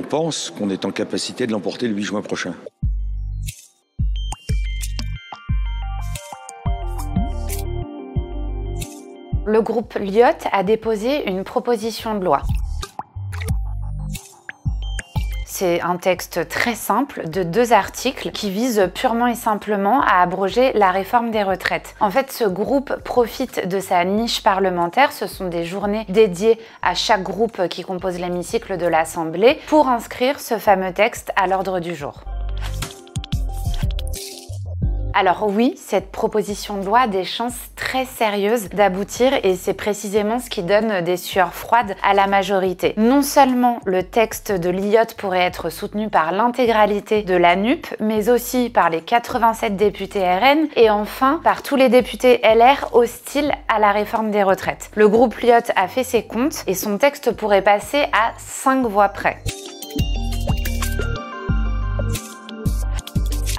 pense qu'on est en capacité de l'emporter le 8 juin prochain. Le groupe Lyotte a déposé une proposition de loi. C'est un texte très simple de 2 articles qui vise purement et simplement à abroger la réforme des retraites. En fait, ce groupe profite de sa niche parlementaire, ce sont des journées dédiées à chaque groupe qui compose l'hémicycle de l'Assemblée, pour inscrire ce fameux texte à l'ordre du jour. Alors oui, cette proposition de loi a des chances très sérieuses d'aboutir et c'est précisément ce qui donne des sueurs froides à la majorité. Non seulement le texte de Lyotte pourrait être soutenu par l'intégralité de la NUP, mais aussi par les 87 députés RN et enfin par tous les députés LR hostiles à la réforme des retraites. Le groupe Lyotte a fait ses comptes et son texte pourrait passer à 5 voix près.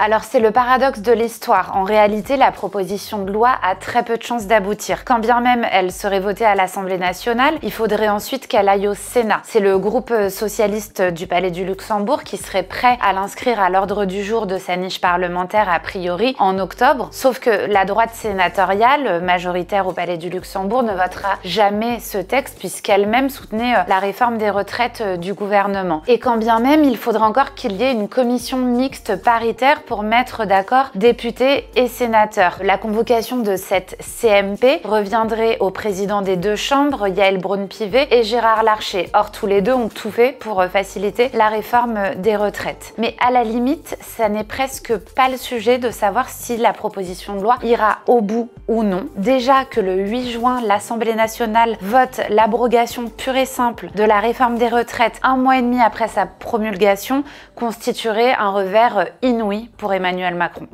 Alors c'est le paradoxe de l'histoire. En réalité, la proposition de loi a très peu de chances d'aboutir. Quand bien même elle serait votée à l'Assemblée nationale, il faudrait ensuite qu'elle aille au Sénat. C'est le groupe socialiste du Palais du Luxembourg qui serait prêt à l'inscrire à l'ordre du jour de sa niche parlementaire a priori en octobre. Sauf que la droite sénatoriale, majoritaire au Palais du Luxembourg, ne votera jamais ce texte puisqu'elle-même soutenait la réforme des retraites du gouvernement. Et quand bien même, il faudra encore qu'il y ait une commission mixte paritaire pour mettre d'accord députés et sénateurs. La convocation de cette CMP reviendrait au président des 2 chambres, Yaël Braun-Pivet et Gérard Larcher. Or, tous les deux ont tout fait pour faciliter la réforme des retraites. Mais à la limite, ça n'est presque pas le sujet de savoir si la proposition de loi ira au bout ou non. Déjà que le 8 juin, l'Assemblée nationale vote l'abrogation pure et simple de la réforme des retraites 1 mois et demi après sa promulgation, constituerait un revers inouï pour Emmanuel Macron.